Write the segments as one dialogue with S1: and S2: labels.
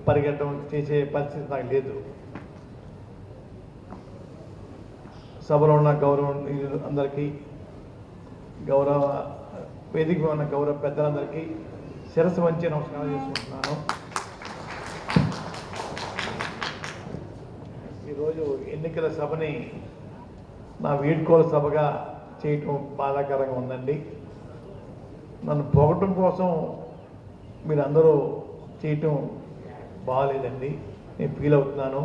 S1: పరిగెట్టడం చేసే పరిస్థితి నాకు లేదు. సభలో ఉన్న గౌరవం అందరికీ, గౌరవ వేదిక ఉన్న గౌరవ పెద్దలందరికీ శిరస్సు వంచి నమస్కారం చేసుకుంటున్నాను. ఈరోజు ఎన్నికల సభని నా వీడ్కోల సభగా చేయటం బాధాకరంగా ఉందండి. నన్ను పొగటం కోసం మీరందరూ చేయటం బాగాలేదండి. నేను ఫీల్ అవుతున్నాను.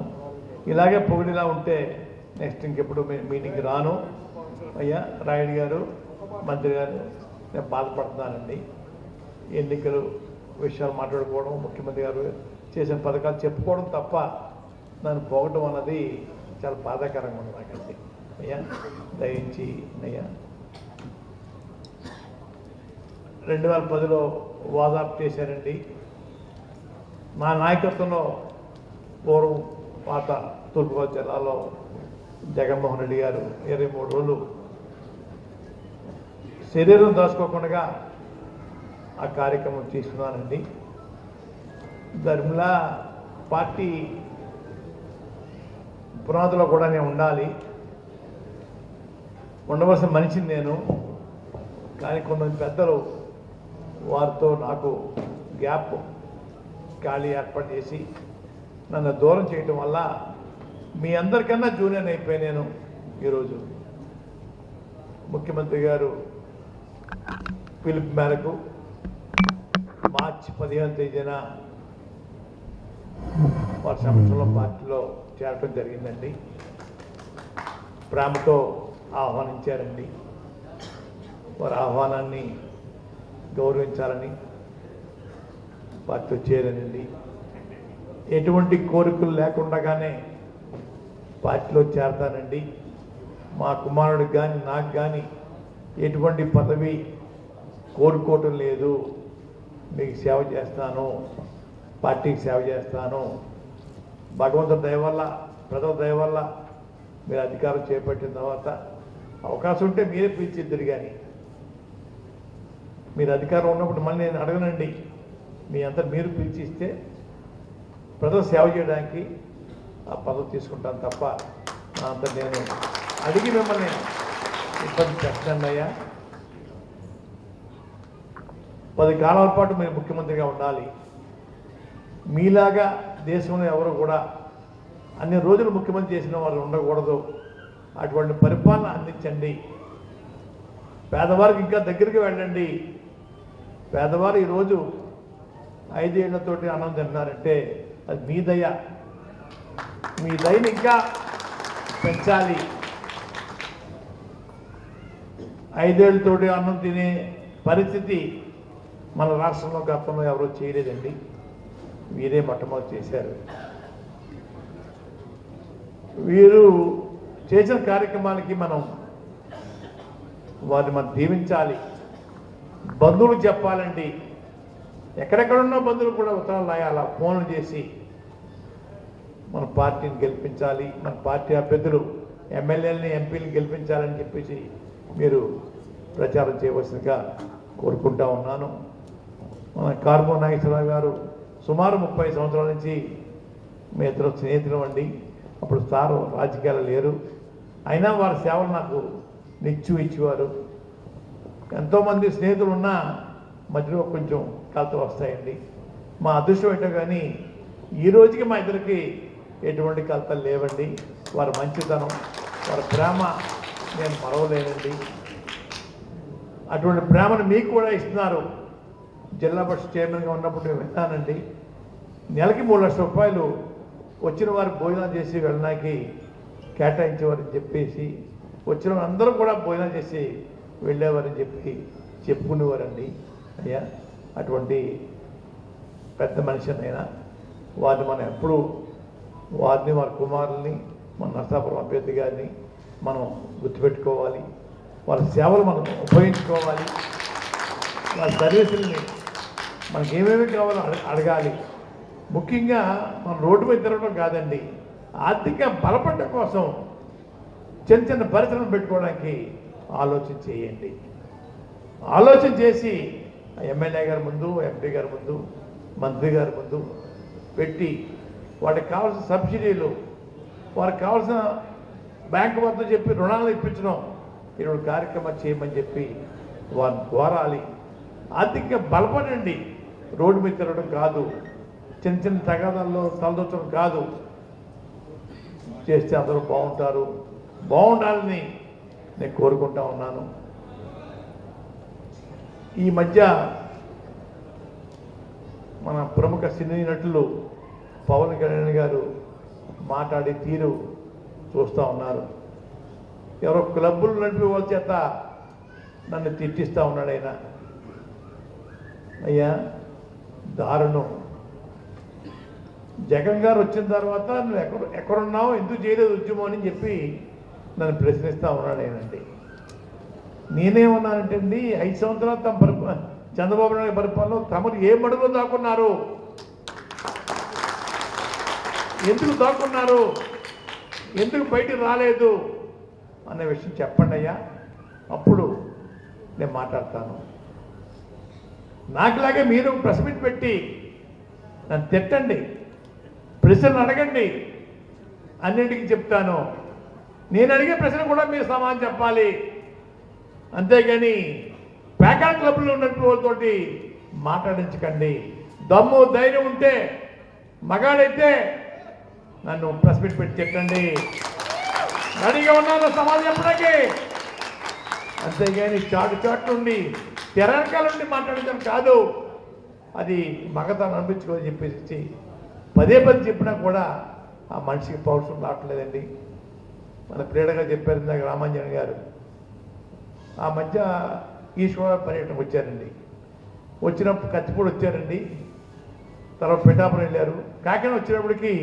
S1: ఇలాగే పొగిడిలా ఉంటే నెక్స్ట్ ఇంకెప్పుడు మీటింగ్కి రాను. అయ్యా రాయుడు గారు, మంత్రి గారు, నేను బాధపడుతున్నానండి. ఎన్నికలు విషయాలు మాట్లాడుకోవడం, ముఖ్యమంత్రి గారు చేసిన పథకాలు చెప్పుకోవడం తప్ప నన్ను పోగటం అన్నది చాలా బాధాకరంగా ఉంది నాకండి. అయ్యా దయించి అయ్యా 2010లో వాదాపు చేశారండి. మా నాయకత్వంలో పూర్వం పాత తూర్పుగోదావరి జిల్లాలో జగన్మోహన్ రెడ్డి గారు 23 రోజులు శరీరం దాచుకోకుండా ఆ కార్యక్రమం తీసుకున్నానండి. ధర్మలా పార్టీ పునాదిలో కూడా నేను ఉండాలి, ఉండవలసిన మనిషిని నేను. కానీ కొంతమంది పెద్దలు వారితో నాకు గ్యాప్ ఖాళీ ఏర్పాటు చేసి నన్ను దూరం చేయటం వల్ల మీ అందరికన్నా జూనియర్ అయిపోయి నేను ఈరోజు ముఖ్యమంత్రి గారు పిలుపు మేరకు మార్చి 15వ తేదీన వారి సంవత్సరంలో పార్టీలో చేరటం జరిగిందండి. ప్రేమతో ఆహ్వానించారండి. వారి ఆహ్వానాన్ని గౌరవించాలని పార్టీలో చేరానండి. ఎటువంటి కోరికలు లేకుండానే పార్టీలో చేరతానండి. మా కుమారుడికి కానీ నాకు కానీ ఎటువంటి పదవి కోరుకోవటం లేదు. మీకు సేవ చేస్తాను, పార్టీకి సేవ చేస్తాను. భగవంతుడి దయ వల్ల, ప్రజల దయ వల్ల మీరు అధికారం చేపట్టిన తర్వాత అవకాశం ఉంటే మీరే పిలిచిద్దరు. కానీ మీరు అధికారం ఉన్నప్పుడు మళ్ళీ నేను అడగనండి. మీ అంతా మీరు పిలిచిస్తే ప్రజలు సేవ చేయడానికి ఆ పదవి తీసుకుంటాను తప్ప నా అంతా నేను అడిగి మిమ్మల్ని ఇబ్బంది పెట్టండి. అయ్యా 10 కాలాల పాటు మీరు ముఖ్యమంత్రిగా ఉండాలి. మీలాగా దేశంలో ఎవరు కూడా అన్ని రోజులు ముఖ్యమంత్రి చేసిన వాళ్ళు ఉండకూడదు. అటువంటి పరిపాలన అందించండి. పేదవారికి ఇంకా దగ్గరికి వెళ్ళండి. పేదవారు ఈరోజు 5 ఏళ్లతోటి అన్నం తింటున్నారంటే అది మీ దయ. మీ దయని ఇంకా పెంచాలి. 5 ఏళ్లతోటి అన్నం తినే పరిస్థితి మన రాష్ట్రంలో గతంలో ఎవరూ చేయలేదండి. వీరే మొట్టమొదటి చేశారు. వీరు చేసిన కార్యక్రమాలకి వారిని మనం దీవించాలి. బంధువులు చెప్పాలండి. ఎక్కడెక్కడున్న బంధువులు కూడా ఉత్తరాలు రాయాలా, ఫోన్లు చేసి మన పార్టీని గెలిపించాలి, మన పార్టీ అభ్యర్థులు ఎమ్మెల్యేలని ఎంపీలను గెలిపించాలని చెప్పేసి మీరు ప్రచారం చేయవలసిందిగా కోరుకుంటా ఉన్నాను. మన కార్మో నాగేశ్వరరావు గారు సుమారు 30 సంవత్సరాల నుంచి మీ ఇద్దరు స్నేహితులు అండి. అప్పుడు సారు రాజకీయాలు లేరు, అయినా వారి సేవలు నాకు ఇచ్చేవారు. ఎంతోమంది స్నేహితులు ఉన్నా మధ్యలో కొంచెం కలతలు వస్తాయండి. మా అదృష్టం ఏంటో కానీ ఈ రోజుకి మా ఇద్దరికి ఎటువంటి కలతలు లేవండి. వారి మంచితనం, వారి ప్రేమ నేను మరవలేనండి. అటువంటి ప్రేమను మీకు కూడా ఇస్తున్నారు. జిల్లా పరిషత్ చైర్మన్గా ఉన్నప్పుడు నేను విన్నానండి. నెలకి 3 లక్షల రూపాయలు వచ్చిన వారికి భోజనం చేసి వెళ్ళడానికి కేటాయించేవారని చెప్పేసి వచ్చిన అందరూ కూడా భోజనం చేసి వెళ్ళేవారని చెప్పి చెప్పుకునేవారండి. అయ్యా అటువంటి పెద్ద మనిషినైనా వారిని మనం ఎప్పుడు వారిని వారి కుమారుల్ని మన నరసాపురం అభ్యర్థి గారిని మనం గుర్తుపెట్టుకోవాలి. వాళ్ళ సేవలు మనం ఉపయోగించుకోవాలి. వాళ్ళ సర్వీసుల్ని మనకి ఏమేమి కావాలో అడగాలి. ముఖ్యంగా మనం రోడ్డు మీద తిరగడం కాదండి, ఆర్థిక బలపడడం కోసం చిన్న చిన్న పరిశ్రమలు పెట్టుకోవడానికి ఆలోచన చేయండి. ఆలోచన చేసి ఎమ్మెల్యే గారి ముందు, ఎంపీ గారి ముందు, మంత్రి గారి ముందు పెట్టి వాటికి కావాల్సిన సబ్సిడీలు, వారికి కావాల్సిన బ్యాంకు వద్ద చెప్పి రుణాలు ఇప్పించడం, ఇటువంటి కార్యక్రమాలు చేయమని చెప్పి వారిని కోరాలి. ఆర్థికంగా బలపడండి, రోడ్డు మీద తిరగడం కాదు, చిన్న చిన్న తగాదాల్లో తలదొచ్చడం కాదు. చేస్తే అందరూ బాగుండాలని నేను కోరుకుంటా ఉన్నాను. ఈ మధ్య మన ప్రముఖ సినీ నటులు పవన్ కళ్యాణ్ గారు మాట్లాడే తీరు చూస్తూ ఉన్నారు. ఎవరో క్లబ్బులు నడిపే వాళ్ళ చేత నన్ను తిట్టిస్తూ ఉన్నాడు ఆయన. అయ్యా దారుణం. జగన్ గారు వచ్చిన తర్వాత నువ్వు ఎక్కడున్నావు, ఎందుకు చేయలేదు ఉద్యమం అని చెప్పి నన్ను ప్రశ్నిస్తూ ఉన్నాడు ఆయనండి. నేనేమన్నానంటే అండి, 5 సంవత్సరాలు తమ చంద్రబాబు నాయుడు పరిపాలనలో తమరు ఏ మడుగులో దాక్కున్నారు, ఎందుకు దాక్కున్నారు, ఎందుకు బయటికి రాలేదు అనే విషయం చెప్పండి అయ్యా, అప్పుడు నేను మాట్లాడతాను. నాకులాగే మీరు ప్రెస్ మీట్ పెట్టి నన్ను తిట్టండి, ప్రశ్నలు అడగండి, అన్నింటికి చెప్తాను. నేను అడిగే ప్రశ్న కూడా మీరు సమాధానం చెప్పాలి. అంతేగాని ప్యాకాట్ క్లబ్లో ఉన్నట్టు వాళ్ళతోటి మాట్లాడించకండి. దమ్ము ధైర్యం ఉంటే, మగాడైతే నన్ను ప్రెస్ మీట్ పెట్టి తిట్టండి, రెడీగా ఉన్నాను సమాధానం చెప్పడానికి. అంతేగాని చాటు నుండి తెరకాలండి మాట్లాడటం కాదు. అది మగతనం అనిపించుకోని చెప్పేసి పదే చెప్పినా కూడా ఆ మనిషికి పౌరుషం రావట్లేదండి. మన ప్రేడగా చెప్పారు ఇందాక రామాంజన్ గారు. ఆ మధ్య ఈశ్వర పర్యటనకు వచ్చారండి. వచ్చినప్పుడు కత్తిపూడి వచ్చారండి, తర్వాత పిఠాపురం వెళ్ళారు. కాకినాడ వచ్చినప్పటికీ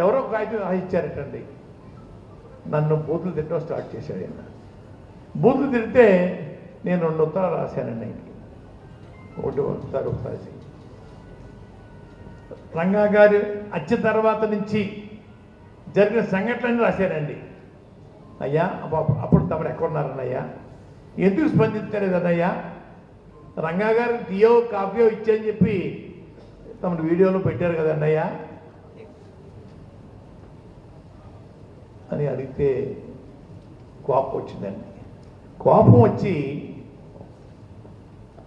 S1: ఎవరో కాగితం రాసిచ్చారటండి. నన్ను బూతులు తిట్టడం స్టార్ట్ చేశాడు ఆయన. బూతులు తిడితే నేను 2 ఉత్తరాలు రాశానండి ఆయనకి. ఒకసారి రంగా గారి హత్య తర్వాత నుంచి జరిగిన సంఘటనని రాశానండి. అయ్యా అప్పుడు తమరు ఎక్కడున్నారన్నయ్యా, ఎందుకు స్పందించలేదన్నయ్యా, రంగా గారు టీయో కాఫీయో ఇచ్చని చెప్పి తమరు వీడియోలో పెట్టారు కదన్నయ్యా అని అడిగితే కోపం వచ్చిందండి. కోపం వచ్చి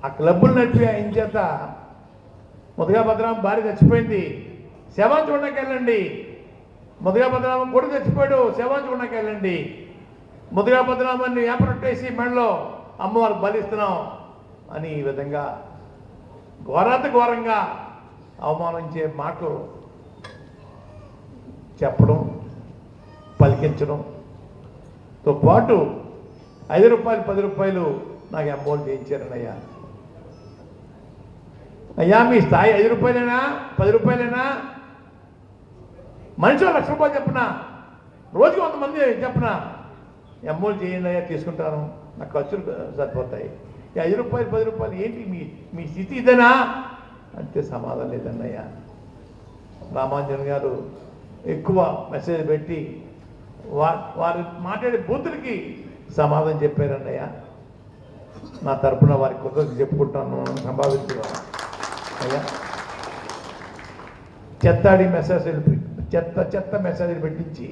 S1: ఆ క్లబ్బులు నడిపి ఆయన చేత ముదుగా భద్రామ భార్య చచ్చిపోయింది, శవం చూడడానికి వెళ్ళండి, ముదుగా భద్రామ కొడుకు చచ్చిపోయాడు, శవం చూడడానికి వెళ్ళండి, ముదుగా భద్రామాన్ని ఏపరొట్టేసి మెడలో అమ్మవారు బలిస్తున్నాం అని ఈ విధంగా ఘోరంగా అవమానించే మాటలు చెప్పడం, పలికించడంతో పాటు 5 రూపాయలు 10 రూపాయలు నాకు అమౌంట్ చేయించారనయ్యా. అయ్యా మీ స్థాయి 5 రూపాయలైనా 10 రూపాయలైనా, మనిషి 1,00,000 రూపాయలు చెప్పనా, రోజుకి 100 మంది చెప్పనా, అమౌంట్ చేయండి అయ్యా, తీసుకుంటాను, నాకు ఖర్చులు సరిపోతాయి. 5 రూపాయలు 10 రూపాయలు ఏంటి మీ స్థితి ఇదేనా అంటే సమాధానం లేదన్నయ్యా. రామాంజన్ గారు ఎక్కువ మెసేజ్ పెట్టి వారు మాట్లాడే బూతులకి సమాధానం చెప్పారన్నయ్య. నా తరపున వారికి కృతజ్ఞతలు చెప్పుకుంటాను, సంభావిస్తున్నాను అయ్యా. చెత్త మెసేజ్లు పెట్టించి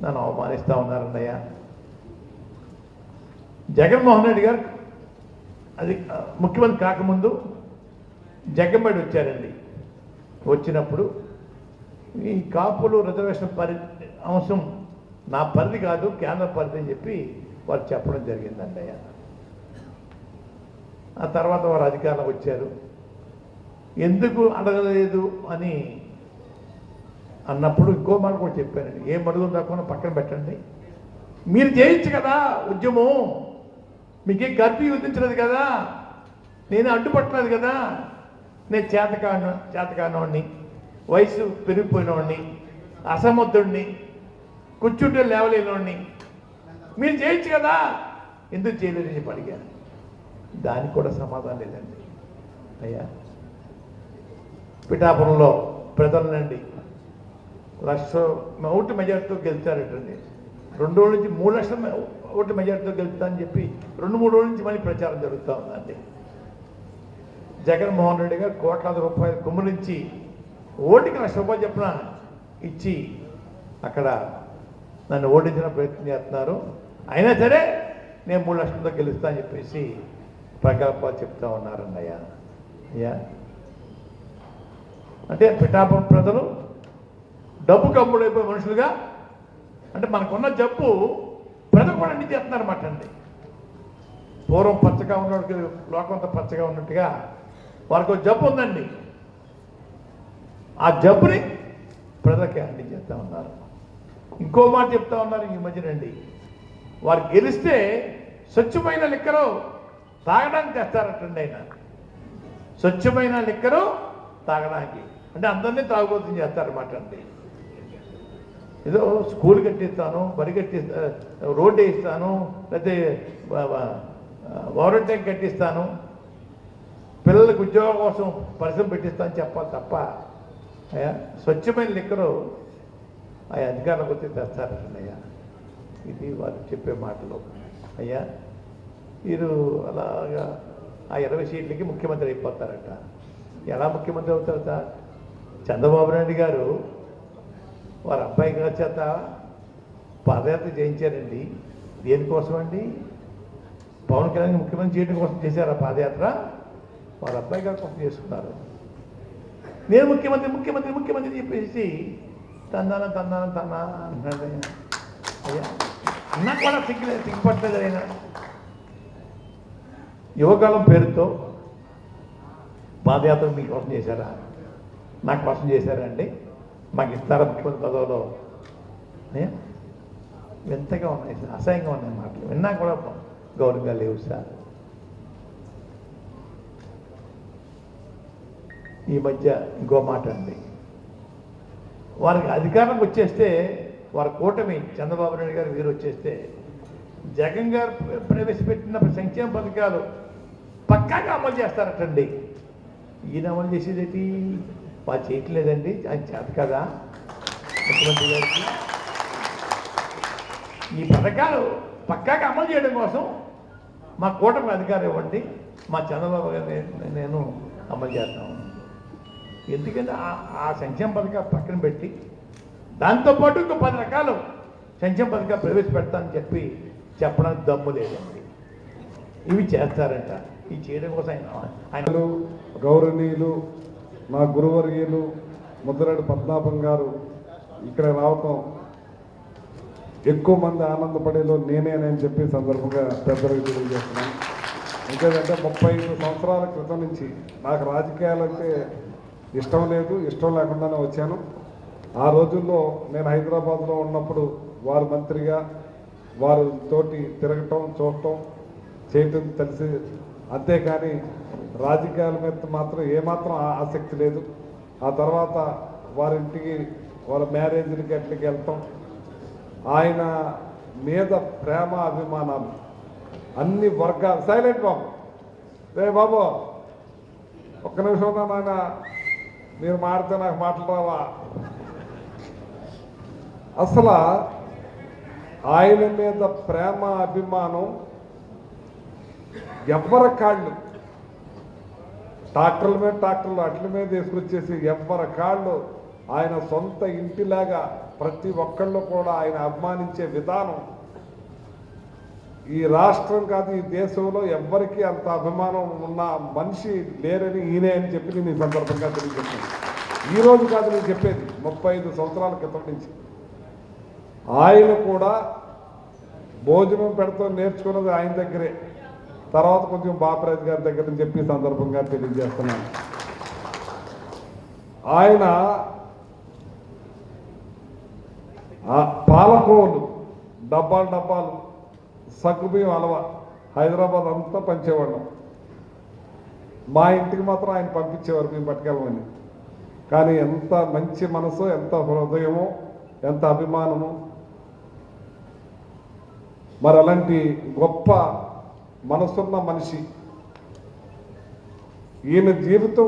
S1: నన్ను అవమానిస్తూ ఉన్నారన్నయ్య. జగన్మోహన్ రెడ్డి గారు అది ముఖ్యమంత్రి కాకముందు జగ్గంబడి వచ్చారండి. వచ్చినప్పుడు ఈ కాపులు రిజర్వేషన్ అంశం నా పరిధి కాదు, కేంద్ర పరిధి అని చెప్పి వారు చెప్పడం జరిగిందండి అయ్యా. ఆ తర్వాత వారు అధికారంలో వచ్చారు. ఎందుకు అడగలేదు అని అన్నప్పుడు ఇంకో మాట కూడా చెప్పానండి, ఏం అడుగులు తక్కువ పక్కన పెట్టండి, మీరు చేయొచ్చు కదా ఉద్యమం, మీకేం కర్ఫ్యూ విధించలేదు కదా, నేను అడ్డుపట్టలేదు కదా, నేను చేతకానోడిని, వయసు పెరిగిపోయినోడిని, అసమర్థుడిని, కూర్చుంటే లేవలేనోడిని, మీరు చేయొచ్చు కదా, ఎందుకు చేయలేదని చెప్పి అడిగాను. దానికి కూడా సమాధానం లేదండి అయ్యా. పిఠాపురంలో ప్రజలనండి 1,00,000 ఓట్ల మెజార్టీతో గెలిచారటండి. 2 రోజుల నుంచి 3 లక్షల ఓట్ల మెజార్టీతో గెలుస్తా అని చెప్పి 2-3 రోజుల నుంచి మళ్ళీ ప్రచారం జరుగుతూ ఉందండి. జగన్మోహన్ రెడ్డి గారు కోట్లాది రూపాయలు కుమ్మరించి ఓటుకి ₹1,00,000 చెప్పిన ఇచ్చి అక్కడ నన్ను ఓడించిన ప్రయత్నం చేస్తున్నారు. అయినా సరే నేను 3 లక్షలతో గెలుస్తా అని చెప్పేసి ప్రకల్పాలు చెప్తా ఉన్నారండి అయ్యా. అంటే పిఠాపురం ప్రజలు డబ్బు కమ్ముడైపోయే మనుషులుగా, అంటే మనకున్న జబ్బు ప్రజలు కూడా అన్ని చేస్తున్నారన్నమాట అండి. పూర్వం పచ్చగా ఉన్నవాడికి లోకం అంతా పచ్చగా ఉన్నట్టుగా వారికి ఒక జబ్బు ఉందండి. ఆ జబ్బుని ప్రజలకి అన్ని చేస్తూ ఉన్నారు. ఇంకో మాట చెప్తా ఉన్నారు ఈ మధ్యనండి, వారు గెలిస్తే స్వచ్ఛమైన లిక్కరు తాగడానికి తెస్తారటండి ఆయన. స్వచ్ఛమైన లిక్కరు తాగడానికి అంటే అందరినీ తాగుబోతుని చేస్తారన్నమాట అండి. ఏదో స్కూల్ కట్టిస్తాను, బడి కట్టిస్తాను, రోడ్డు వేయిస్తాను, లేకపోతే వాటర్ ట్యాంక్ కట్టిస్తాను, పిల్లలకు ఉద్యోగం కోసం పరిశ్రమ పెట్టిస్తాను చెప్పాలి తప్ప అయ్యా స్వచ్ఛమైన లిక్కరు అయ్యా అధికారులకు వచ్చి తెస్తారటండి అయ్యా. ఇది వాళ్ళు చెప్పే మాటలు అయ్యా. వీరు అలాగా ఆ 20 సీట్లకి ముఖ్యమంత్రి అయిపోతారట. ఎలా ముఖ్యమంత్రి అవుతారు సార్? చంద్రబాబు నాయుడు గారు వారి అబ్బాయి గారి చేత పాదయాత్ర చేయించారండి. దేనికోసం అండి? పవన్ కళ్యాణ్ ముఖ్యమంత్రి చేయడం కోసం చేశారు ఆ పాదయాత్ర. వారి అబ్బాయి గారి కోసం చేసుకున్నారు. నేను ముఖ్యమంత్రి ముఖ్యమంత్రి ముఖ్యమంత్రి చెప్పేసి తన్నాను అంటున్నాడు అయ్యా. అన్నా కూడా సిగ్గుపట్టలేదు ఆయన. యువకాలం పేరుతో పాదయాత్ర మీకోసం చేశారా? నాకు కోసం చేశారా అండి? మాకు ఇస్తారా ముఖ్యమంత్రి పదవిలో? వింతగా ఉన్నాయి సార్, అసహ్యంగా ఉన్నాయి మాటలు. విన్నా కూడా గౌరవంగా లేవు సార్. ఈ మధ్య ఇంకో మాట అండి, వారికి అధికారంలోకి వచ్చేస్తే వారి కూటమి చంద్రబాబు నాయుడు గారు వీరు వచ్చేస్తే జగన్ గారు ప్రవేశపెట్టిన సంక్షేమ పథకాలు పక్కాగా అమలు చేస్తారటండి. ఈయన అమలు చేసేదేంటి? వాళ్ళు చేయట్లేదండి, ఆయన చేత కదా ముఖ్యమంత్రి గారికి. ఈ పథకాలు పక్కాగా అమలు చేయడం కోసం మా కూటమి అధికారం ఇవ్వండి, మా చంద్రబాబు గారిని నేను అమలు చేస్తాను. ఎందుకంటే ఆ సంక్షేమ పథకాలు పక్కన పెట్టి దాంతోపాటు ఇంకో 10 రకాలు సంక్షేమ పథకాలు ప్రవేశపెడతానని చెప్పడానికి దమ్ము లేదండి. ఇవి చేస్తారంట. ఇవి చేయడం కోసం ఆయన
S2: గౌరవనీయులు మా గురువర్యులు ముద్రగడ పద్మనాభం గారు ఇక్కడ రావటం ఎక్కువ మంది ఆనందపడేలో నేనేనని చెప్పి సందర్భంగా పెద్దలకు తెలియజేస్తున్నాను. ఎందుకంటే 35 సంవత్సరాల క్రితం నుంచి నాకు రాజకీయాలంటే ఇష్టం లేదు, ఇష్టం లేకుండానే వచ్చాను. ఆ రోజుల్లో నేను హైదరాబాద్లో ఉన్నప్పుడు వారు మంత్రిగా వారితోటి తిరగటం, చూడటం, చేయటం తెలిసి, అంతేకాని రాజకీయాల మీద మాత్రం ఏమాత్రం ఆసక్తి లేదు. ఆ తర్వాత వారింటికి వాళ్ళ మ్యారేజ్లకి అట్లకి వెళ్తాం. ఆయన మీద ప్రేమ అభిమానాలు అన్ని వర్గాలు. సైలెంట్ బాబు, రే బాబు ఒక్క నిమిషం నాయన, మీరు మాడితే నాకు మాటలు రావా? అసలు ఆయన మీద ప్రేమ అభిమానం ఎవ్వరి కాళ్ళు, ట్రాక్టర్ల మీద ట్రాక్టర్లు అట్ల మీద తీసుకొచ్చేసి ఎవ్వరి కాళ్ళు ఆయన సొంత ఇంటిలాగా ప్రతి ఒక్కళ్ళు కూడా ఆయన అభిమానించే విధానం ఈ రాష్ట్రం కాదు, ఈ దేశంలో ఎవ్వరికీ అంత అభిమానం ఉన్న మనిషి లేరని ఈయనే అని చెప్పి నేను ఈ సందర్భంగా తెలియజేస్తాను. ఈరోజు కాదు నేను చెప్పేది, 35 సంవత్సరాల క్రితం నుంచి. ఆయన కూడా భోజనం పెడతా నేర్చుకున్నది ఆయన దగ్గరే, తర్వాత కొంచెం బాపరాజు గారి దగ్గర అని చెప్పి సందర్భంగా తెలియజేస్తున్నాను. ఆయన పాలకోలు డబ్బాలు సగ్గుబియ్యం అలవా హైదరాబాద్ అంతా పంచేవాళ్ళం. మా ఇంటికి మాత్రం ఆయన పంపించేవారు మేము పట్టుకెళ్ళమని. కానీ ఎంత మంచి మనసు, ఎంత హృదయమో, ఎంత అభిమానమో. మరి అలాంటి గొప్ప మనసున్న మనిషి. ఈయన జీవితం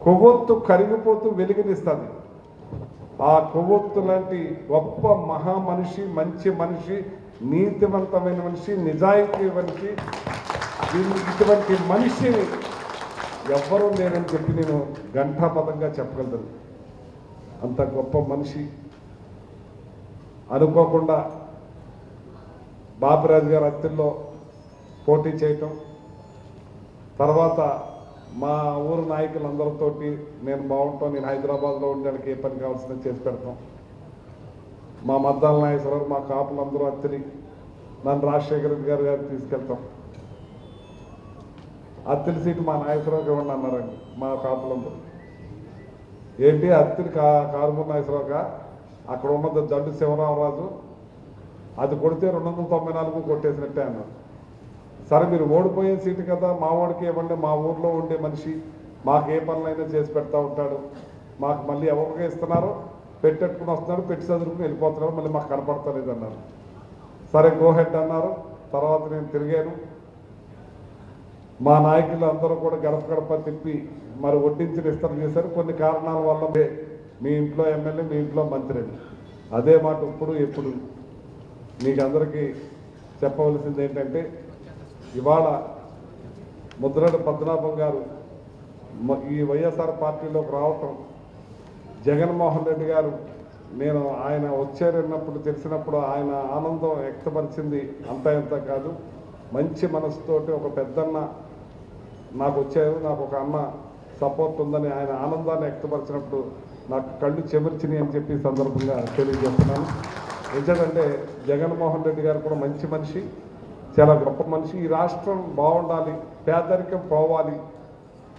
S2: కొవ్వొత్తు కరిగిపోతూ వెలుగునిస్తుంది. ఆ కొవ్వొత్తు లాంటి గొప్ప మహా మనిషి, మంచి మనిషి, నీతివంతమైన మనిషి, నిజాయితీ మనిషి. ఇటువంటి మనిషిని ఎవ్వరూ లేరని చెప్పి నేను ఘంటాపథంగా చెప్పగలను. అంత గొప్ప మనిషి. అనుకోకుండా బాపిరాజు గారు అత్తిల్లో పోటీ చేయటం, తర్వాత మా ఊరు నాయకులందరితోటి నేను బాగుంటాం, నేను హైదరాబాద్లో ఉండడానికి ఏ పని కావాల్సిన చేసి పెడతాం. మా మద్దాల నాగేశ్వరరావు, మా కాపులందరూ అత్తిని నన్ను రాజశేఖర రెడ్డి గారు తీసుకెళ్తాం. అత్తిలి సీటు మా నాగేశ్వరరావుకి ఇవ్వండి అన్నారండి మా కాపులందరూ. ఏంటి అత్తిలి కారుమూరు నాగేశ్వరరావుగా, అక్కడ ఉన్నది జడ్డు శివరామరాజు, అది కొడితే 294 కొట్టేసినట్టే అన్నారు. సరే మీరు ఓడిపోయే సీటు కదా, మా వాడికి ఇవ్వండి, మా ఊర్లో ఉండే మనిషి మాకు ఏ పనులైనా చేసి పెడతా ఉంటాడు, మాకు మళ్ళీ ఎవరికి ఇస్తున్నారో పెట్టెట్టుకుని వస్తున్నాడు, పెట్టి చదువుకుని వెళ్ళిపోతున్నారు, మళ్ళీ మాకు కనపడతలేదు అన్నారు. సరే గోహెడ్ అన్నారు. తర్వాత నేను తిరిగాను. మా నాయకులు అందరూ కూడా గడప గడప తిప్పి మరి వడ్డించి విస్తరణ చేశారు. కొన్ని కారణాల వల్ల మీ ఇంట్లో ఎమ్మెల్యే, మీ ఇంట్లో మంత్రి, అదే మాట ఇప్పుడు ఎప్పుడు మీకు అందరికీ చెప్పవలసింది ఏంటంటే, ఇవాళ ముద్రగడ పద్మనాభం గారు ఈ వైఎస్ఆర్ పార్టీలోకి రావటం, జగన్మోహన్ రెడ్డి గారు నేను ఆయన వచ్చారన్నప్పుడు తెలిసినప్పుడు ఆయన ఆనందం వ్యక్తపరిచింది అంతా ఇంత కాదు. మంచి మనసుతోటి ఒక పెద్దన్న నాకు వచ్చారు, నాకు ఒక అన్న సపోర్ట్ ఉందని ఆయన ఆనందాన్ని వ్యక్తపరిచినప్పుడు నాకు కళ్ళు చెమర్చినాయి అని చెప్పి సందర్భంగా తెలియజేస్తున్నాను. ఎందుకంటే జగన్మోహన్ రెడ్డి గారు కూడా మంచి మనిషి, చాలా గొప్ప మనిషి. ఈ రాష్ట్రం బాగుండాలి, పేదరికం పోవాలి,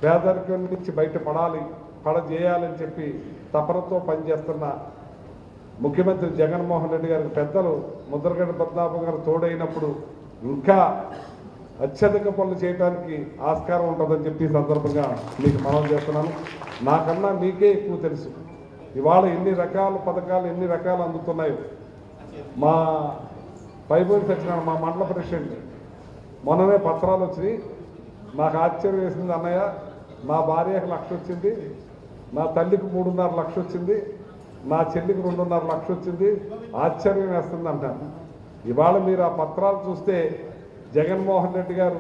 S2: పేదరికం నుంచి బయటపడాలి, పడజేయాలని చెప్పి తపనతో పనిచేస్తున్న ముఖ్యమంత్రి జగన్మోహన్ రెడ్డి గారికి పెద్దలు ముద్రగడ పద్మనాభం గారు తోడైనప్పుడు ఇంకా అత్యధిక పనులు చేయడానికి ఆస్కారం ఉంటుందని చెప్పి సందర్భంగా మీకు మనవి చేస్తున్నాను. నాకన్నా మీకే ఎక్కువ తెలుసు ఇవాళ ఎన్ని రకాల పథకాలు ఎన్ని రకాలు అందుతున్నాయో. మా పైబోయి సత్యనారాయణ మా మండల ప్రెసిడెంట్ మొన్ననే పత్రాలు వచ్చి నాకు ఆశ్చర్యం వేసింది, అన్నయ్య నా భార్యకు 1,00,000 వచ్చింది, నా తల్లికి 3.5 లక్షలు వచ్చింది, నా చెల్లికి 2.5 లక్షలు వచ్చింది, ఆశ్చర్యం వేస్తుంది అంటాను. ఇవాళ మీరు ఆ పత్రాలు చూస్తే జగన్మోహన్ రెడ్డి గారు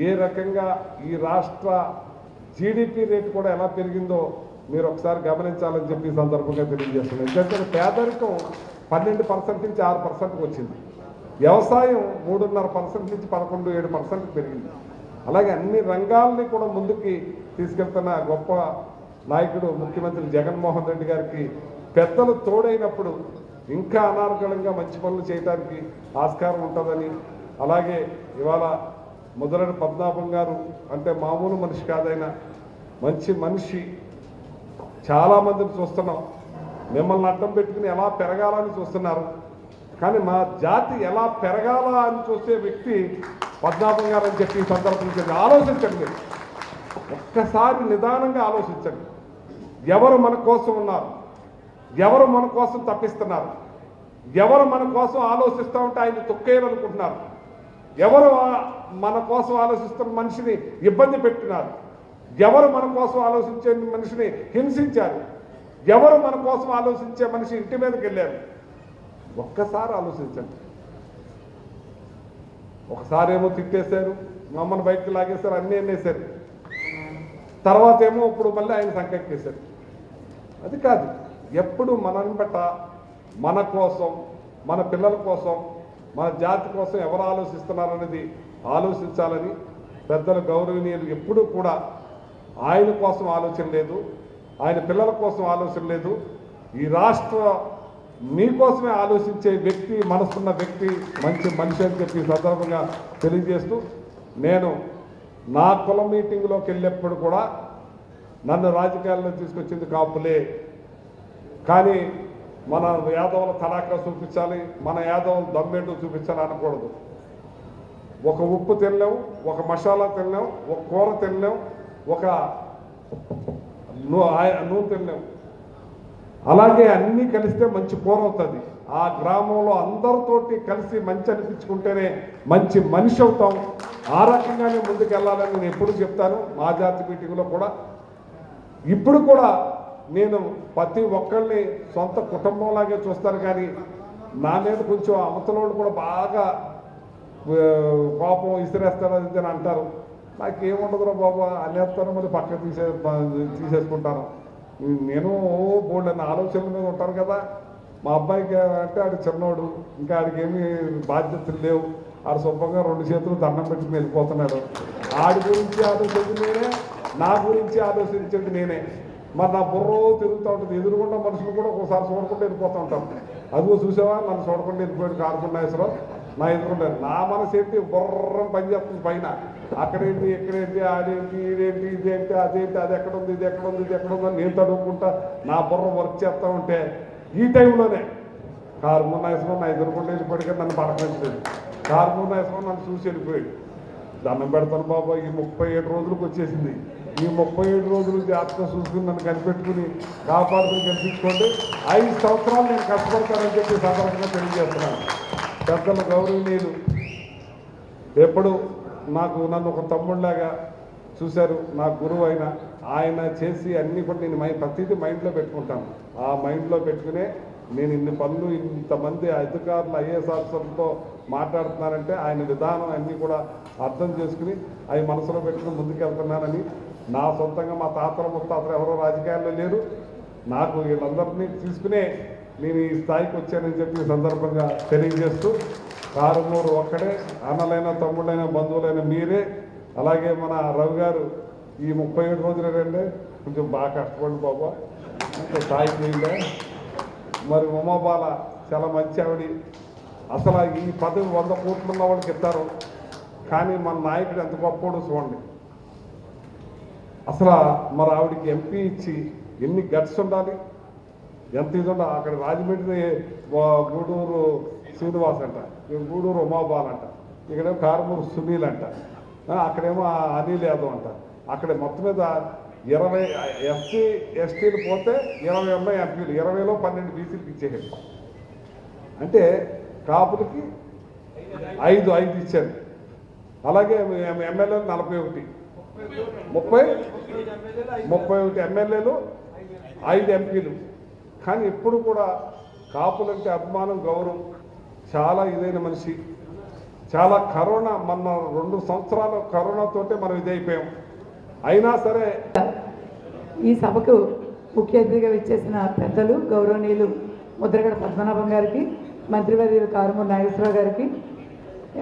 S2: ఏ రకంగా ఈ రాష్ట్ర జీడిపి రేటు కూడా ఎలా పెరిగిందో మీరు ఒకసారి గమనించాలని చెప్పి ఈ సందర్భంగా తెలియజేస్తున్నాను. ఎందుకంటే పేదరికం 12% నుంచి 6%కి వచ్చింది, వ్యవసాయం 3.5% నుంచి 11-7% పెరిగింది. అలాగే అన్ని రంగాల్ని కూడా ముందుకి తీసుకెళ్తున్న గొప్ప నాయకుడు ముఖ్యమంత్రి జగన్మోహన్ రెడ్డి గారికి పెద్దలు తోడైనప్పుడు ఇంకా అనార్గళంగా మంచి పనులు చేయడానికి ఆస్కారం ఉంటుందని, అలాగే ఇవాళ ముద్రగడ పద్మనాభం గారు అంటే మామూలు మనిషి కాదైనా మంచి మనిషి. చాలామందిని చూస్తున్నాం, మిమ్మల్ని అడ్డం పెట్టుకుని ఎలా పెరగాలని చూస్తున్నారు, కానీ మా జాతి ఎలా పెరగాల అని చూసే వ్యక్తి పద్మనాభం గారు అని చెప్పి సందర్భంగా ఆలోచించండి. ఒక్కసారి నిదానంగా ఆలోచించండి. ఎవరు మన కోసం ఉన్నారు, ఎవరు మన కోసం తప్పిస్తున్నారు, ఎవరు మన కోసం ఆలోచిస్తూ ఉంటే ఆయన తొక్కేయాలనుకుంటున్నారు, ఎవరు మన కోసం ఆలోచిస్తున్న మనిషిని ఇబ్బంది పెట్టినారు, ఎవరు మన కోసం ఆలోచించే మనిషిని హింసించారు, ఎవరు మన కోసం ఆలోచించే మనిషి ఇంటి మీదకి వెళ్ళారు. ఒక్కసారి ఆలోచించండి. ఒకసారి ఏమో తిట్టేశారు, మమ్మల్ని బయటకు లాగేశారు, అన్నీ అనేశారు, తర్వాత ఏమో ఇప్పుడు మళ్ళీ ఆయన సంకెక్కేశారు. అది కాదు, ఎప్పుడు మనని బట్ట మన కోసం, మన పిల్లల కోసం, మన జాతి కోసం ఎవరు ఆలోచిస్తున్నారనేది ఆలోచించాలని పెద్దలు గౌరవనీయులు ఎప్పుడూ కూడా ఆయన కోసం ఆలోచన లేదు, ఆయన పిల్లల కోసం ఆలోచన లేదు, ఈ రాష్ట్ర మీకోసమే ఆలోచించే వ్యక్తి, మనసున్న వ్యక్తి, మంచి మనిషి అని చెప్పి సందర్భంగా తెలియజేస్తూ, నేను నా కుల మీటింగ్లోకి వెళ్ళేప్పుడు కూడా నన్ను రాజకీయాల్లో తీసుకొచ్చింది కాపులే, కానీ మన యాదవుల తడాకా చూపించాలి, మన యాదవులు దమ్మేంటో చూపించాలి అనకూడదు. ఒక ఉప్పు తినలేం, ఒక మసాలా తినలేం, ఒక కూర తినలేం, ఒక నూనె తినలేం. అలాగే అన్నీ కలిస్తే మంచి కూర అవుతుంది. ఆ గ్రామంలో అందరితోటి కలిసి మంచి అనిపించుకుంటేనే మంచి మనిషి అవుతాం. ఆ రకంగానే ముందుకు వెళ్ళాలని నేను ఎప్పుడు చెప్తాను. మా జాతి మీటింగ్లో కూడా ఇప్పుడు కూడా నేను ప్రతి ఒక్కరిని సొంత కుటుంబంలాగే చూస్తాను, కానీ నా మీద కొంచెం అవతలోళ్ళు కూడా బాగా కోపం ఇసిరేస్తారు అది అని అంటారు. నాకేముండదురా బాబా అనేస్తాను, మళ్ళీ పక్కన తీసేసుకుంటాను. నేను బోల్డ్ అన్న ఆలోచనల మీద ఉంటాను కదా. మా అబ్బాయికి అంటే ఆడు చిన్నోడు, ఇంకా ఆడికి ఏమీ బాధ్యతలు లేవు. ఆడు శుభ్రంగా 2 చేతులు దండం పెట్టుకుని వెళ్ళిపోతున్నాడు. ఆడి గురించి ఆలోచించి నేనే, నా గురించి ఆలోచించేది నేనే. మరి నా బుర్ర తిరుగుతూ ఉంటుంది. ఎదురుగుండా మనుషులు కూడా ఒకసారి చూడకుండా వెళ్ళిపోతూ ఉంటాం. అదిగో చూసావా నన్ను చూడకుండా వెళ్ళిపోయాడు కారుకున్నాయేశ్వరం, నా ఎదురుకుంటారు. నా మనసు ఏంటి బుర్రం పనిచేస్తుంది పైన. అక్కడేంటి ఎక్కడేంటి ఆడేంటి ఈడేంటి ఇదేంటి అదేంటి, అది ఎక్కడ ఉంది ఇది ఎక్కడ ఉంది ఇది ఎక్కడ ఉందని నేను తడుపుకుంటా నా బుర్ర వర్క్ చేస్తూ ఉంటే ఈ టైంలోనే కారుకున్నాయేశ్వరం నా ఎదురుకుండా వెళ్ళిపోయాడు కదా, నన్ను పడకలేదు. కారుకున్నాయేశ్వరం నన్ను చూసి వెళ్ళిపోయాడు. దండం పెడతాను బాబా, ఈ 37 రోజులకు వచ్చేసింది. ఈ 37 రోజులు జాగ్రత్తగా చూసుకుని నన్ను కనిపెట్టుకుని కాపాడుకుని కనిపించుకోండి. 5 సంవత్సరాలు నేను కష్టపడతానని చెప్పి సందర్భంగా తెలియజేస్తున్నాను. పెద్దల గౌరవనీయులు ఎప్పుడు నన్ను ఒక తమ్ముళ్ళలాగా చూశారు. నా గురువు అయిన ఆయన చేసి అన్నీ కూడా నేను ప్రతిదీ మైండ్లో పెట్టుకుంటాను. ఆ మైండ్లో పెట్టుకునే నేను ఇన్ని పనులు ఇంతమంది అధికారులు ఐఏఎస్ ఆఫీసర్లతో మాట్లాడుతున్నానంటే ఆయన విధానం అన్నీ కూడా అర్థం చేసుకుని అవి మనసులో పెట్టుకుని ముందుకెళ్తున్నానని. నా సొంతంగా మా తాతల ముత్తాతలు ఎవరో రాజకీయాల్లో లేరు. నాకు వీళ్ళందరినీ తీసుకునే నేను ఈ స్థాయికి వచ్చానని చెప్పి సందర్భంగా తెలియజేస్తూ, కారుమూరు ఒక్కడే, అన్నలైన తమ్ముళ్ళైన బంధువులైన మీరే. అలాగే మన రవి గారు ఈ 37 రోజులేనండి కొంచెం బాగా కష్టపడి బాబా, స్థాయి చేయండి. మరి ఉమాబాల చాలా మంచి ఆవిడ. అసలు ఈ పదవి 100 కోట్లు ఉన్న వాళ్ళకి ఇస్తారు, కానీ మన నాయకుడు ఎంత గొప్పవాడు చూడండి. అసలు మరి ఆవిడకి ఎంపీ ఇచ్చి ఎన్ని గట్స్ ఉండాలి, ఎంత ఇది ఉండాలి. అక్కడ రాజమండ్రి గూడూరు శ్రీనివాస్ అంట, గూడూరు ఉమాబాల్ అంట, ఇక్కడేమో కారుమూరు సునీల్ అంట, అక్కడేమో అనిల్ యాదవ్ అంట. అక్కడ మొత్తం మీద 20 ఎస్సీ ఎస్టీలు పోతే 20 ఉన్నాయి ఎంపీలు, 20లో 12 బీసీలకు ఇచ్చేసాడు. అంటే కాపులకి 5 ఇచ్చారు. అలాగే ఎమ్మెల్యేలు 41, 31 ఎమ్మెల్యేలు, 5 ఎంపీలు. కానీ ఎప్పుడు కూడా కాపులంటే అభిమానం, గౌరవం, చాలా ఇదైన మనిషి. చాలా కరోనా మొన్న 2 సంవత్సరాలు కరోనాతోటే మనం ఇదైపోయాం. అయినా సరే
S3: ఈ సభకు ముఖ్య అతిథిగా విచ్చేసిన పెద్దలు గౌరవనీయులు ముద్రగడ పద్మనాభం గారికి, మంత్రివర్యులు కారుమూరి నాగేశ్వరరావు గారికి,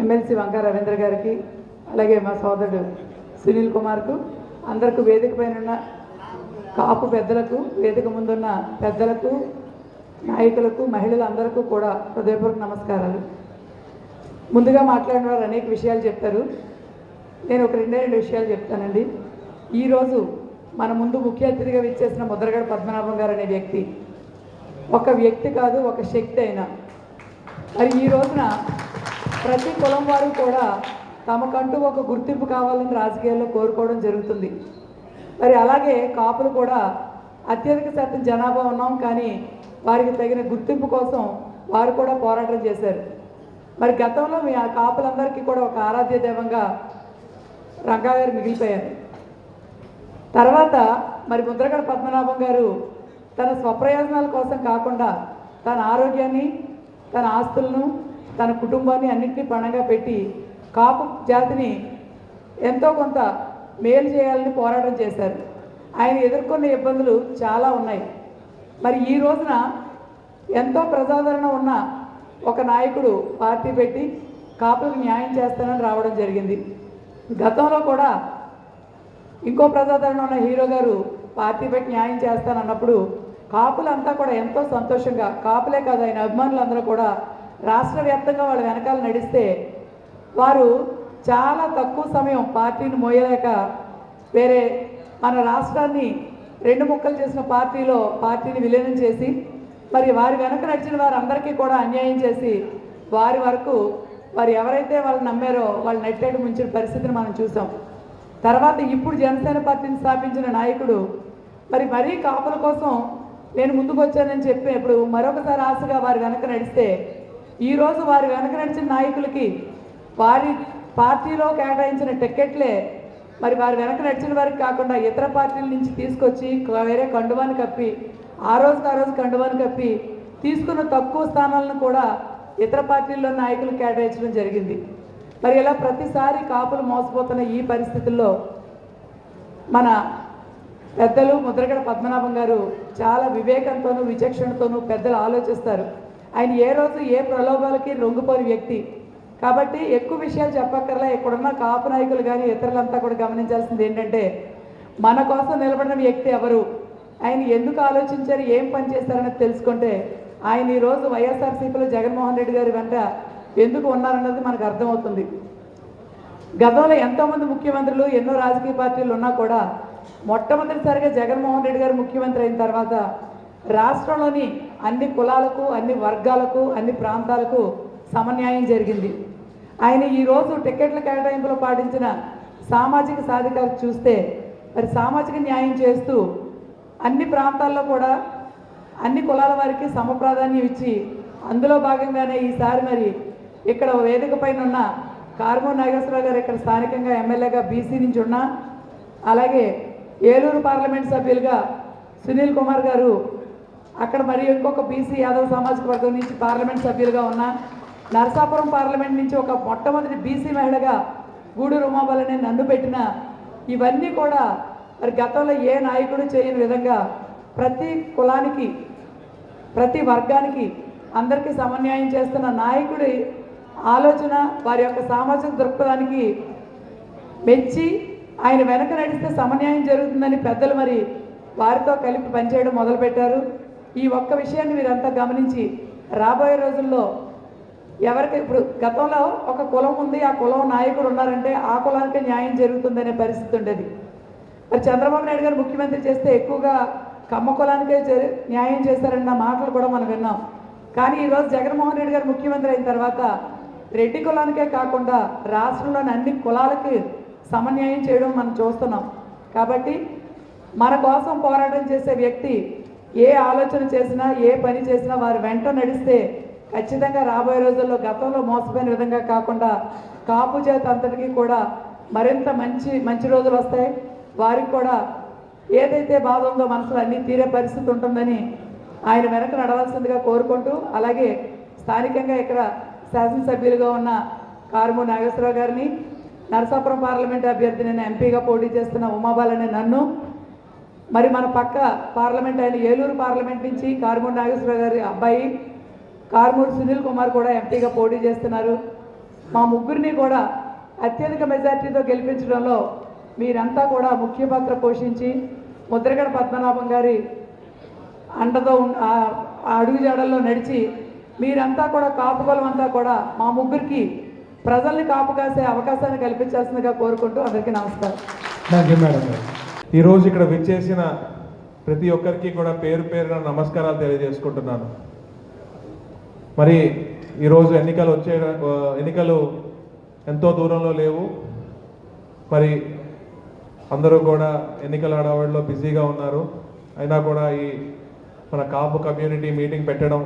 S3: ఎమ్మెల్సీ వంక రవీంద్ర గారికి, అలాగే మా సోదరుడు సునీల్ కుమార్కు, అందరికీ వేదిక పైన ఉన్న కాపు పెద్దలకు, వేదిక ముందున్న పెద్దలకు, నాయకులకు, మహిళలందరికీ కూడా హృదయపూర్వక నమస్కారాలు. ముందుగా మాట్లాడిన వారు అనేక విషయాలు చెప్తారు. నేను ఒక 2 విషయాలు చెప్తానండి. ఈరోజు మన ముందు ముఖ్య అతిథిగా విచ్చేసిన ముద్రగడ పద్మనాభం గారు అనే వ్యక్తి ఒక వ్యక్తి కాదు, ఒక శక్తి అయినా. మరి ఈ రోజున ప్రతి కులం వారు కూడా తమకంటూ ఒక గుర్తింపు కావాలని రాజకీయాల్లో కోరుకోవడం జరుగుతుంది. మరి అలాగే కాపులు కూడా అత్యధిక శాతం జనాభా ఉన్నాం, కానీ వారికి తగిన గుర్తింపు కోసం వారు కూడా పోరాటం చేశారు. మరి గతంలో మీ ఆ కాపులందరికీ కూడా ఒక ఆరాధ్య దైవంగా రంగా గారు మిగిలిపోయారు. తర్వాత మరి ముద్రగడ పద్మనాభం గారు తన స్వప్రయోజనాల కోసం కాకుండా తన ఆరోగ్యాన్ని, తన ఆస్తులను, తన కుటుంబాన్ని అన్నింటినీ పణంగా పెట్టి కాపు జాతిని ఎంతో కొంత మేలు చేయాలని పోరాటం చేశారు. ఆయన ఎదుర్కొన్న ఇబ్బందులు చాలా ఉన్నాయి. మరి ఈ రోజున ఎంతో ప్రజాదరణ ఉన్న ఒక నాయకుడు పార్టీ పెట్టి కాపులకు న్యాయం చేస్తానని రావడం జరిగింది. గతంలో కూడా ఇంకో ప్రజాదరణ ఉన్న హీరో గారు పార్టీ పెట్టి న్యాయం చేస్తానన్నప్పుడు కాపులంతా కూడా ఎంతో సంతోషంగా, కాపులే కాదు ఆయన అభిమానులందరూ కూడా రాష్ట్ర వ్యాప్తంగా వాళ్ళ వెనకాల నడిస్తే వారు చాలా తక్కువ సమయం పార్టీని మోయలేక వేరే మన రాష్ట్రాన్ని 2 ముక్కలు చేసిన పార్టీని విలీనం చేసి మరి వారి వెనక నడిచిన వారందరికీ కూడా అన్యాయం చేసి వారి వరకు వారు ఎవరైతే వాళ్ళు నమ్మారో వాళ్ళు నెట్టేటు ముంచిన పరిస్థితిని మనం చూసాం. తర్వాత ఇప్పుడు జనసేన పార్టీని స్థాపించిన నాయకుడు మరీ కాపుల కోసం నేను ముందుకు వచ్చానని చెప్పి ఇప్పుడు మరొకసారి ఆశగా వారి వెనక నడిస్తే ఈరోజు వారి వెనక నడిచిన నాయకులకి వారి పార్టీలో కేటాయించిన టికెట్లే మరి వారి వెనక నడిచిన వారికి కాకుండా ఇతర పార్టీల నుంచి తీసుకొచ్చి వేరే కండువాన్ని కప్పి ఆ రోజు కండువాన్ని కప్పి తీసుకున్న తక్కువ స్థానాలను కూడా ఇతర పార్టీల్లో నాయకులు కేటాయించడం జరిగింది. మరి ఇలా ప్రతిసారి కాపులు మోసపోతున్న ఈ పరిస్థితుల్లో మన పెద్దలు ముద్రగడ పద్మనాభం గారు చాలా వివేకంతోనూ విచక్షణతోనూ పెద్దలు ఆలోచిస్తారు. ఆయన ఏ రోజు ఏ ప్రలోభాలకి లొంగిపోని వ్యక్తి కాబట్టి ఎక్కువ విషయాలు చెప్పక్కర్లా. ఇక్కడున్న కాపు నాయకులు కానీ ఇతరులంతా కూడా గమనించాల్సింది ఏంటంటే మన కోసం నిలబడిన వ్యక్తి ఎవరు, ఆయన ఎందుకు ఆలోచించారు, ఏం పని చేస్తారనేది తెలుసుకుంటే ఆయన ఈరోజు వైఎస్ఆర్సీపీలో జగన్మోహన్ రెడ్డి గారి వెంట ఎందుకు ఉన్నారన్నది మనకు అర్థమవుతుంది. గతంలో ఎంతోమంది ముఖ్యమంత్రులు ఎన్నో రాజకీయ పార్టీలు ఉన్నా కూడా మొట్టమొదటిసారిగా జగన్మోహన్ రెడ్డి గారు ముఖ్యమంత్రి అయిన తర్వాత రాష్ట్రంలోని అన్ని కులాలకు, అన్ని వర్గాలకు, అన్ని ప్రాంతాలకు సమన్యాయం జరిగింది. ఆయన ఈరోజు టికెట్ల కేటాయింపులో పాటించిన సామాజిక సాధికారత చూస్తే మరి సామాజిక న్యాయం చేస్తూ అన్ని ప్రాంతాల్లో కూడా అన్ని కులాల వారికి సమప్రాధాన్యం ఇచ్చి అందులో భాగంగానే ఈసారి మరి ఇక్కడ వేదిక పైన ఉన్న కారుమూరి నాగేశ్వరరావు గారు ఇక్కడ స్థానికంగా ఎమ్మెల్యేగా బీసీ నుంచి ఉన్నా, అలాగే ఏలూరు పార్లమెంట్ సభ్యులుగా సునీల్ కుమార్ గారు అక్కడ మరి ఇంకొక బీసీ యాదవ్ సామాజిక వర్గం నుంచి పార్లమెంట్ సభ్యులుగా ఉన్నా, నరసాపురం పార్లమెంట్ నుంచి ఒక మొట్టమొదటి బీసీ మహిళగా గూడూరు ఉమాబాలని నన్ను పెట్టిన ఇవన్నీ కూడా మరి గతంలో ఏ నాయకుడు చేయని విధంగా ప్రతి కులానికి, ప్రతి వర్గానికి అందరికీ సమన్యాయం చేస్తున్న నాయకుడి ఆలోచన, వారి యొక్క సామాజిక దృక్పథానికి మెచ్చి ఆయన వెనక నడిస్తే సమన్యాయం జరుగుతుందని పెద్దలు మరి వారితో కలిపి పనిచేయడం మొదలుపెట్టారు. ఈ ఒక్క విషయాన్ని మీరంతా గమనించి రాబోయే రోజుల్లో ఎవరికి ఇప్పుడు గతంలో ఒక కులం ఉంది, ఆ కులం నాయకుడు ఉన్నారంటే ఆ కులానికే న్యాయం జరుగుతుందనే పరిస్థితి ఉండేది. మరి చంద్రబాబు నాయుడు గారు ముఖ్యమంత్రి చేస్తే ఎక్కువగా కమ్మ కులానికే న్యాయం చేశారన్న మాటలు కూడా మనం విన్నాం. కానీ ఈరోజు జగన్మోహన్ రెడ్డి గారు ముఖ్యమంత్రి అయిన తర్వాత రెడ్డి కులానికే కాకుండా రాష్ట్రంలోని అన్ని కులాలకి సమన్యాయం చేయడం మనం చూస్తున్నాం. కాబట్టి మన కోసం పోరాటం చేసే వ్యక్తి ఏ ఆలోచన చేసినా, ఏ పని చేసినా వారి వెంట నడిస్తే ఖచ్చితంగా రాబోయే రోజుల్లో గతంలో మోసపోయిన విధంగా కాకుండా కాపు చేత అంతటికీ కూడా మరింత మంచి రోజులు వస్తాయి. వారికి కూడా ఏదైతే బాధ ఉందో మనసులో అన్నీ తీరే పరిస్థితి ఉంటుందని ఆయన వెనక నడవాల్సిందిగా కోరుకుంటూ, అలాగే స్థానికంగా ఇక్కడ శాసనసభ్యులుగా ఉన్న కారుమూరి నాగేశ్వరరావు గారిని, నరసాపురం పార్లమెంట్ అభ్యర్థి నేను ఎంపీగా పోటీ చేస్తున్న ఉమాబాలని నన్ను, మరి మన పక్క పార్లమెంట్ అయిన ఏలూరు పార్లమెంట్ నుంచి కారుమూరి నాగేశ్వరరావు గారి అబ్బాయి కారుమూరి సునీల్ కుమార్ కూడా ఎంపీగా పోటీ చేస్తున్నారు. మా ముగ్గురిని కూడా అత్యధిక మెజార్టీతో గెలిపించడంలో మీరంతా కూడా ముఖ్య పాత్ర పోషించి ముద్రగడ పద్మనాభం గారి అండతో అడుగుజాడల్లో నడిచి మీరంతా కూడా కాపు కులం అంతా కూడా మా ముగ్గురికి ప్రజల్ని కాపు కాసే అవకాశాన్ని కల్పించాల్సిందిగా కోరుకుంటూ అందరికీ నమస్కారం.
S4: థ్యాంక్ యూ మేడం గారు. ఈరోజు ఇక్కడ విచ్చేసిన ప్రతి ఒక్కరికి కూడా పేరు పేరున నమస్కారాలు తెలియజేసుకుంటున్నాను. మరి ఈరోజు ఎన్నికలు ఎంతో దూరంలో లేవు. మరి అందరూ కూడా ఎన్నికల హడావుడిలో బిజీగా ఉన్నారు. అయినా కూడా ఈ మన కాపు కమ్యూనిటీ మీటింగ్ పెట్టడం,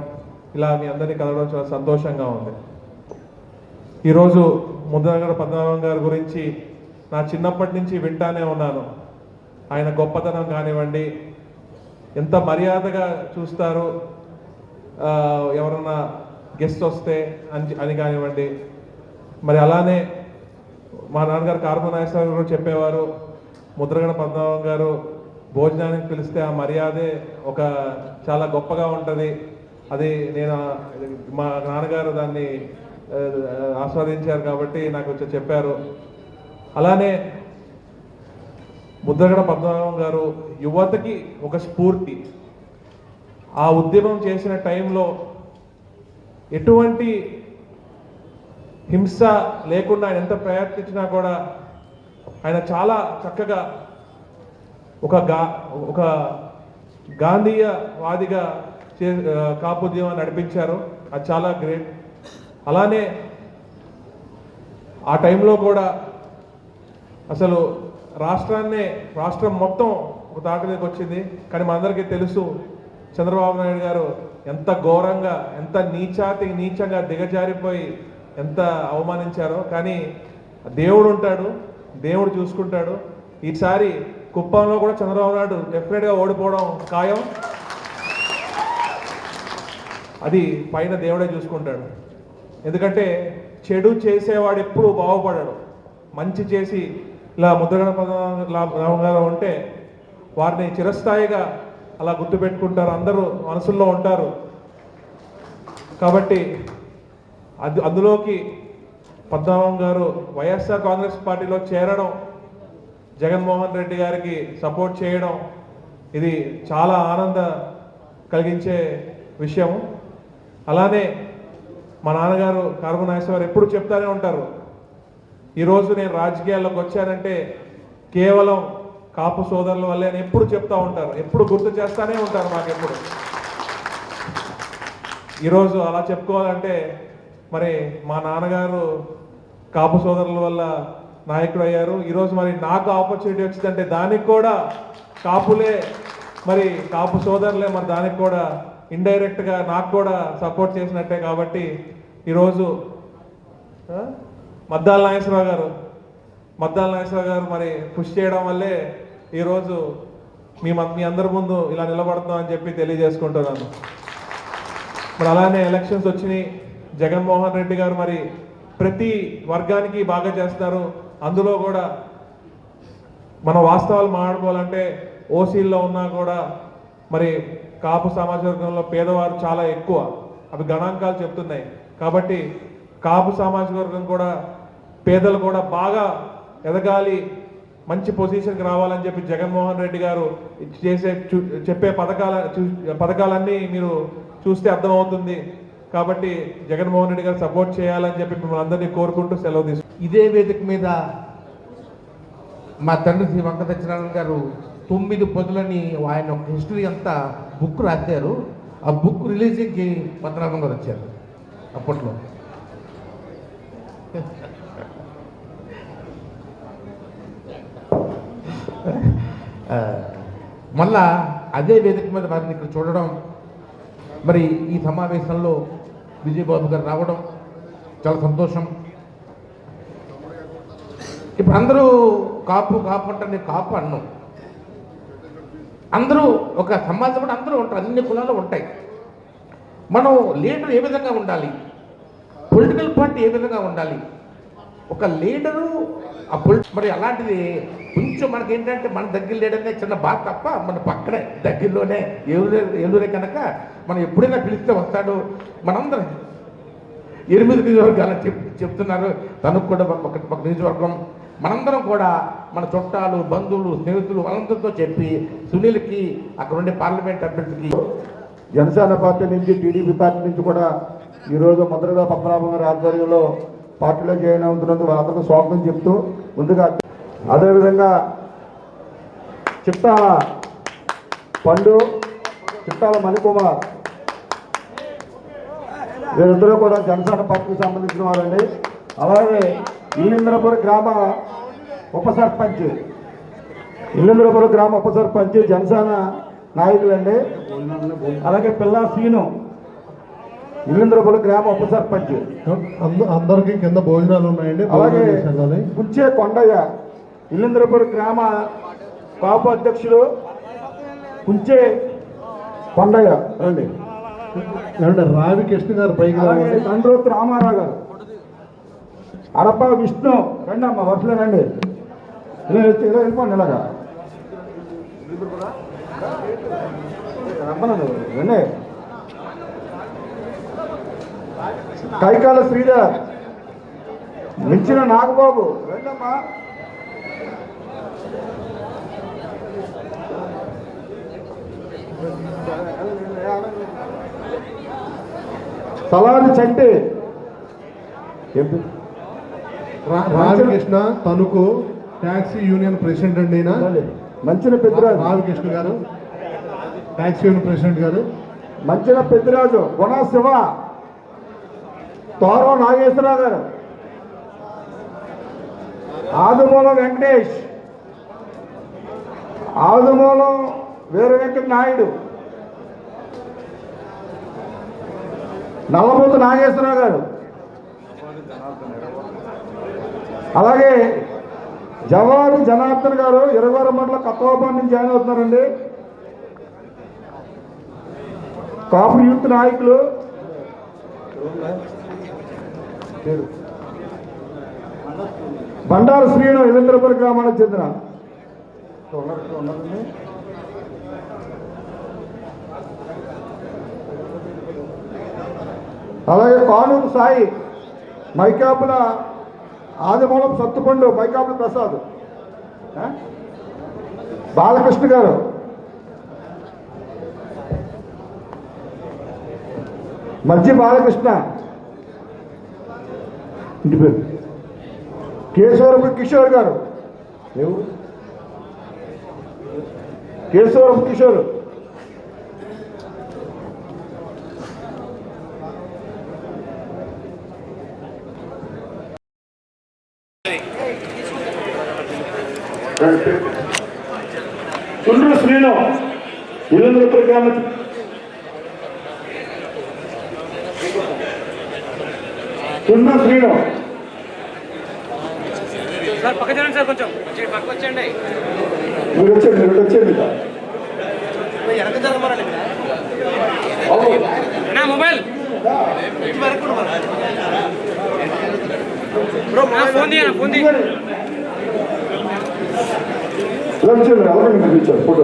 S4: ఇలా మీ అందరినీ కలవడం చాలా సంతోషంగా ఉంది. ఈరోజు ముద్రగడ పద్మనాభం గారి గురించి నా చిన్నప్పటి నుంచి వింటానే ఉన్నాను. ఆయన గొప్పతనం కానివ్వండి, ఎంత మర్యాదగా చూస్తారు, ఎవరన్నా గెస్ట్ వస్తే అని కానివ్వండి. మరి అలానే మా నాన్నగారు కారుమూరి నాగేశ్వరరావు గారు చెప్పేవారు, ముద్రగడ పద్మనాభం గారు భోజనానికి పిలిస్తే ఆ మర్యాదే ఒక చాలా గొప్పగా ఉంటుంది. అది నేను మా నాన్నగారు దాన్ని ఆస్వాదించారు కాబట్టి నాకు చెప్పారు. అలానే ముద్రగడ పద్మనాభం గారు యువతకి ఒక స్ఫూర్తి. ఆ ఉద్యమం చేసిన టైంలో ఎటువంటి హింస లేకుండా ఆయన ఎంత ప్రయత్నించినా కూడా ఆయన చాలా చక్కగా ఒక గాంధీయవాదిగా కాపు ఉద్యమాన్ని నడిపించారు. అది చాలా గ్రేట్. అలానే ఆ టైంలో కూడా అసలు రాష్ట్రం మొత్తం ఒక తాకడానికి వచ్చింది. కానీ మనందరికీ తెలుసు చంద్రబాబు నాయుడు గారు ఎంత ఘోరంగా, ఎంత నీచంగా దిగజారిపోయి ఎంత అవమానించారో. కానీ దేవుడు ఉంటాడు, దేవుడు చూసుకుంటాడు. ఈసారి కుప్పంలో కూడా చంద్రబాబు నాయుడు డెఫినెట్గా ఓడిపోవడం ఖాయం. అది పైన దేవుడే చూసుకుంటాడు. ఎందుకంటే చెడు చేసేవాడు ఎప్పుడు బాగుపడాడు. మంచి చేసి ఇలా ముద్రగడ పద్మనాభం గారు ఉంటే వారిని చిరస్థాయిగా అలా గుర్తుపెట్టుకుంటారు, అందరూ మనసుల్లో ఉంటారు. కాబట్టి అందులోకి పద్మనాభం గారు వైఎస్ఆర్ కాంగ్రెస్ పార్టీలో చేరడం, జగన్మోహన్ రెడ్డి గారికి సపోర్ట్ చేయడం ఇది చాలా ఆనంద కలిగించే విషయం. అలానే మా నాన్నగారు కారుమూరి నాగేశ్వరరావు గారు ఎప్పుడు చెప్తానే ఉంటారు, ఈరోజు నేను రాజకీయాల్లోకి వచ్చానంటే కేవలం కాపు సోదరుల వల్లే అని ఎప్పుడు చెప్తా ఉంటారు, ఎప్పుడు గుర్తు చేస్తానే ఉంటారు మాకెప్పుడు. ఈరోజు అలా చెప్పుకోవాలంటే మరి మా నాన్నగారు కాపు సోదరుల వల్ల నాయకుడు అయ్యారు. ఈరోజు మరి నాకు ఆపర్చునిటీ వచ్చిందంటే దానికి కూడా కాపులే, మరి కాపు సోదరులే మరి దానికి కూడా ఇండైరెక్ట్గా నాకు కూడా సపోర్ట్ చేసినట్టే. కాబట్టి ఈరోజు మద్దాల నాగేశ్వరరావు గారు మరి కృషి చేయడం వల్లే ఈరోజు మీ అందరి ముందు ఇలా నిలబడతామని చెప్పి తెలియజేసుకుంటున్నాను. మరి అలానే ఎలక్షన్స్ వచ్చినాయి, జగన్మోహన్ రెడ్డి గారు మరి ప్రతి వర్గానికి బాగా చేస్తున్నారు. అందులో కూడా మన వాస్తవాలు మాట్లాడుకోవాలంటే ఓసీల్లో ఉన్నా కూడా మరి కాపు సామాజిక వర్గంలో పేదవారు చాలా ఎక్కువ, అవి గణాంకాలు చెప్తున్నాయి. కాబట్టి కాపు సామాజిక వర్గం కూడా పేదలు కూడా బాగా ఎదగాలి, మంచి పొజిషన్కి రావాలని చెప్పి జగన్మోహన్ రెడ్డి గారు చెప్పే పథకాలన్నీ మీరు చూస్తే అర్థమవుతుంది. కాబట్టి జగన్మోహన్ రెడ్డి గారు సపోర్ట్ చేయాలని చెప్పి మిమ్మల్ని అందరినీ కోరుకుంటూ సెలవు తీసుకుంటాం.
S5: ఇదే వేదిక మీద మా తండ్రి శ్రీ వంక సత్యనారాయణ గారు 9 పదులని ఆయన ఒక హిస్టరీ అంతా బుక్ రాశారు. ఆ బుక్ రిలీజింగ్కి పద్మనాభం గారు వచ్చారు అప్పట్లో. మళ్ళా అదే వేదిక మీద వారిని ఇక్కడ చూడడం, మరి ఈ సమావేశంలో విజయబాబు గారు రావడం చాలా సంతోషం. ఇప్పుడు అందరూ కాపు అంటే నేను కాపు అన్నాం. అందరూ ఒక సమాజంలో అందరూ ఉంటారు, అన్ని కులాలు ఉంటాయి. మనం లీడర్ ఏ విధంగా ఉండాలి, పొలిటికల్ పార్టీ ఏ విధంగా ఉండాలి, ఒక లీడరు మరి అలాంటిది కొంచెం మనకేంటంటే మన దగ్గర లేడనే చిన్న బాధ తప్ప, మన పక్కనే దగ్గరలోనే ఏలూరే కనుక మనం ఎప్పుడైనా పిలిస్తే వస్తాడు. మనందరం 8 నియోజకవర్గాలు చెప్తున్నారు, తనకు కూడా ఒక నియోజకవర్గం. మనందరం కూడా మన చుట్టాలు, బంధువులు, స్నేహితులు వాళ్ళందరితో చెప్పి సునీల్కి అక్కడ ఉండే పార్లమెంట్ అభ్యర్థికి
S6: జనసేన పార్టీ నుంచి, టీడీపీ పార్టీ నుంచి కూడా ఈరోజు ముద్రగడ పద్మనాభం గారి ఆధ్వర్యంలో పార్టీలో జాయిన్ అవుతున్నందుకు వాళ్ళందరికీ స్వాగతం చెప్తూ, ముందుగా అదేవిధంగా చిట్టాల పండు, చిట్టాల మణికుమార్ వీరిద్దరూ కూడా జనసేన పార్టీకి సంబంధించిన వారండి. అలాగే ఇల్లింద్రపురం గ్రామ ఉప సర్పంచ్ జనసేన నాయకులండి. అలాగే పిల్లా సీను ఇల్లింద్రపురం గ్రామ ఉప సర్పంచ్.
S7: అందరికీ కింద భోజనాలు ఉన్నాయండి.
S6: అలాగే కుంచే కొండయ్య ఇల్లింద్రపురం గ్రామ కాపు అధ్యక్షుడు కుంచే కొండయ్య రండి.
S7: రావి కృష్ణ గారు పైకి
S6: తండ్రోతు రామారావు గారు, అడప విష్ణు రండి అమ్మ వరుసలో రండి. వెళ్ళిపోండి ఇలాగా రమ్మనండి రండి. కైకాల శ్రీధర్, మించిన నాగబాబు రండమ్మా. Saladi Chanti
S7: Ramakrishna Tanuku taxi union president అండి.
S6: మంచిన పెద్దిరాజు
S7: రామకృష్ణ గారు ట్యాక్సీ యూనియన్ ప్రెసిడెంట్ గారు.
S6: మంచిన పెద్దిరాజు, గుణ శివ, తోరం నాగేశ్వరరావు గారు, ఆదుమూలం వెంకటేష్, ఆదుమూలం వీర వెంకట నాయుడు, నల్లబోతు నాగేశ్వరరావు గారు, అలాగే జవాబు జనార్దన్ గారు 26 మండల కొత్తవాపాడు నుంచి జాయిన్ అవుతున్నారండి. కాపు యూత్ నాయకులు బండారు శ్రీను యువేంద్రపురం గ్రామానికి చెందిన అలాగే కానూరు సాయి మైకాపుల ఆదిమూలం సత్తుపండు మైకాపుల ప్రసాద్ బాలకృష్ణ గారు మధ్య బాలకృష్ణ ఇంటి పేరు కేశవరపు కిషోర్ గారు కేశవరపు కిషోర్ చుండ్రు శ్రీను యువేంద్రపురం గ్రామ చుండ్రు శ్రీను
S8: సార్ పక్క చూడండి సార్ కొంచెం పక్క వచ్చండి
S6: మీరు వచ్చేయండి
S8: వెనక జరగమనండి నా మొబైల్ ఫోన్ తీయనా ఫోన్ తీ
S6: ఫోటో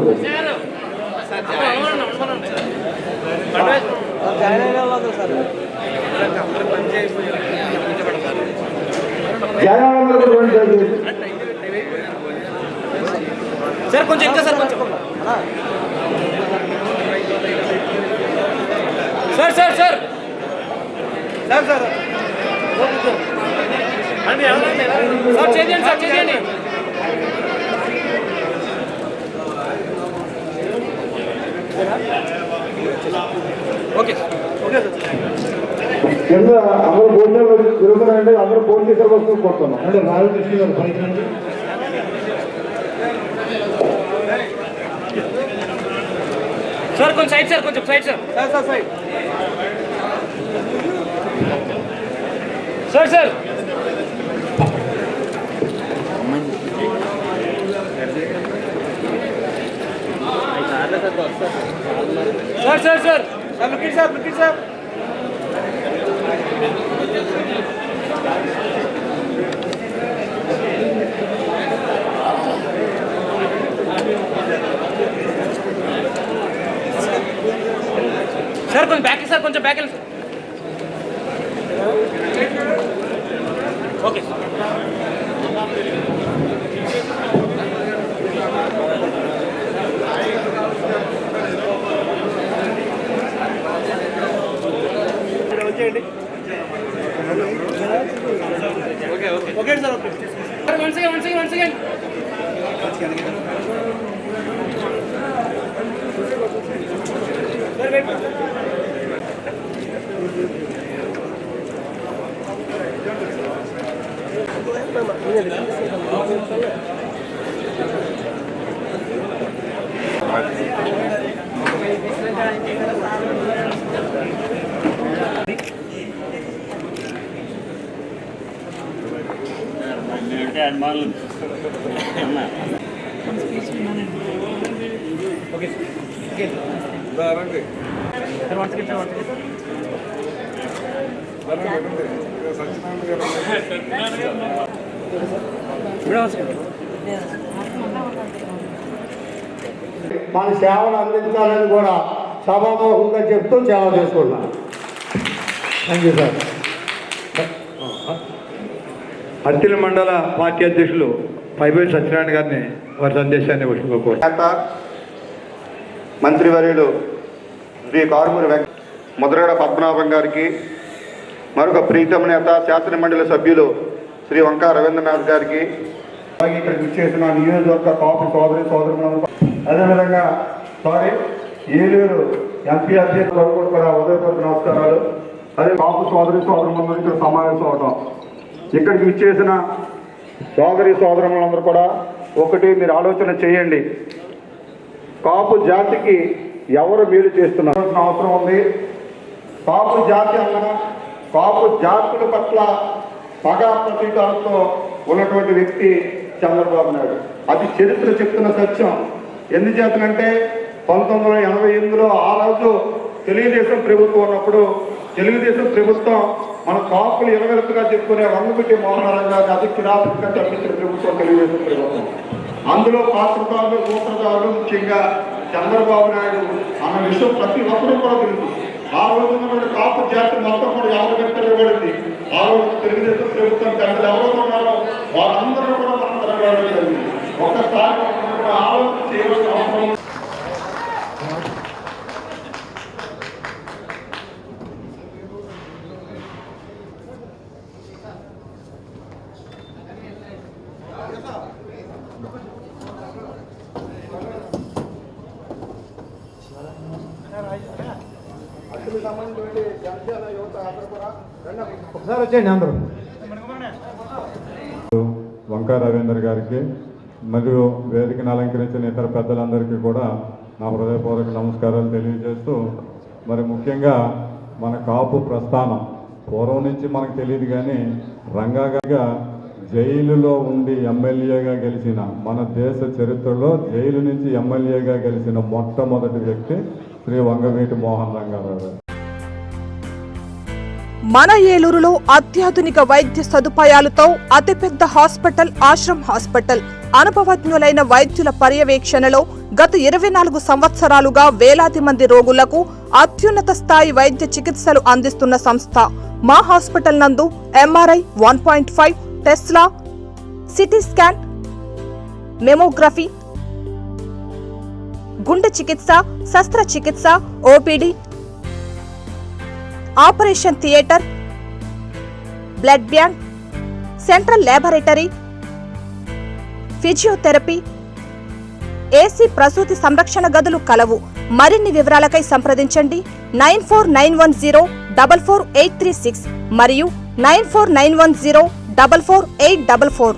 S8: సార్ కొంచెం ఇంకా సార్ కొంచెం sir sir sir sir sir sir చేయండి సార్ చేయండి ఓకే ఓకే
S6: కింద అందరూ భోజనాలు జరుగుతున్నాయంటే అందరూ భోజనం చేసే వస్తువు కొడుతున్నాం
S7: అంటే రామకృష్ణ గారు పైకి రండి.
S8: సార్ కొంచెం సైడ్ సార్ కొంచెం side sir sir side sir sir sir sir sir sir looking sir looking sir sir కొంచెం బ్యాక్ సార్ కొంచెం బ్యాక్ వెళ్ళి సార్ ఓకే వచ్చేయండి okay okay okay sir okay sir one second sir wait okay sir one second
S6: మన సేవలు అందించాలని కూడా సభాముఖంగా చెప్తూ సేవ చేసుకుంటున్నాను. Thank you sir.
S9: అత్తిలి మండల పార్టీ అధ్యక్షులు పైబోయి సత్యనారాయణ గారిని వారి సందేశాన్ని కోరుకుంటున్నాను.
S6: మంత్రివర్యులు శ్రీ కారుమూరి ముద్రగడ పద్మనాభం గారికి, మరొక ప్రీతమ నేత శాసనమండలి సభ్యులు శ్రీ వంకా రవీంద్రనాథ్ గారికి, అలాగే ఇక్కడికి విచ్చేసిన నియోజకవర్గ కాపు సోదరులందరూ, అదేవిధంగా ఏలూరు ఎంపీ అధ్యక్షులు కూడా ఉదయపూర్వక నమస్కారాలు. అదే కాపు సోదరులందరూ ఇక్కడ సమావేశం అవడం, ఇక్కడికి విచ్చేసిన సోదరులందరూ కూడా ఒకటి మీరు ఆలోచన చేయండి. కాపు జాతికి ఎవరు మేలు చేస్తున్నారు అవసరం ఉంది. కాపు జాతి అన్న కాపు జాతుల పట్ల పగా ప్రతీకారంతో ఉన్నటువంటి వ్యక్తి చంద్రబాబు నాయుడు. అది చరిత్ర చెప్తున్న సత్యం. ఎందుచేతనంటే 1988లో ఆ రోజు తెలుగుదేశం ప్రభుత్వం ఉన్నప్పుడు తెలుగుదేశం ప్రభుత్వం మన కాపులు ఇరవెలుపుగా చెప్పుకునే వంగపెట్టి మోహనరావు గారిని అతి కిరాతకంగా తప్పించిన ప్రభుత్వం తెలుగుదేశం ప్రభుత్వం. అందులో పాత్రదారులు సూత్రధారులు ముఖ్యంగా చంద్రబాబు నాయుడు అన్న విషయం ప్రతి ఒక్కరూ కూడా తెలుసు. ఆ రోజు ఉన్నటువంటి కాపు జాతి మొత్తం కూడా ఎవరు తిరగబడింది. ఆ రోజు తెలుగుదేశం ప్రభుత్వం పెద్దలు ఎవరైతే ఉన్నారో వాళ్ళందరూ కూడా మనం తిరగబడడం జరిగింది. ఒక్కసారి ఆలోచన చేయవలసిన అవసరం.
S7: ఒకసారి వచ్చేయండి అందరూ.
S2: వంకా రవీందర్ గారికి మరియు వేదికను అలంకరించిన ఇతర పెద్దలందరికీ కూడా నా హృదయపూర్వక నమస్కారాలు తెలియజేస్తూ, మరి ముఖ్యంగా మన కాపు ప్రస్థానం పూర్వం నుంచి మనకు తెలియదు కానీ రంగాగా జైలులో ఉండి ఎమ్మెల్యేగా గెలిచిన, మన దేశ చరిత్రలో జైలు నుంచి ఎమ్మెల్యేగా గెలిచిన మొట్టమొదటి వ్యక్తి శ్రీ వంగవీటి మోహన్ రంగారావు గారు.
S10: మన ఏలూరులో అత్యాధునిక వైద్య సదుపాయాలతో అతిపెద్ద హాస్పిటల్ ఆశ్రమ్ హాస్పిటల్. అనుభవజ్ఞులైన వైద్యుల పర్యవేక్షణలో గత 24 సంవత్సరాలుగా వేలాది మంది రోగులకు అత్యున్నత స్థాయి వైద్య చికిత్సలు అందిస్తున్న సంస్థ. మా హాస్పిటల్ నందు MRI 1.5, Tesla, CT scan, mammography, గుండె చికిత్స, శస్త్రచికిత్స, OPD, operation theatre, blood bank, central laboratory, physiotherapy, AC ప్రసూతి సంరక్షణ గదులు కలవు. మరిన్ని వివరాలకై సంప్రదించండి 9491044836 మరియు 9491044844.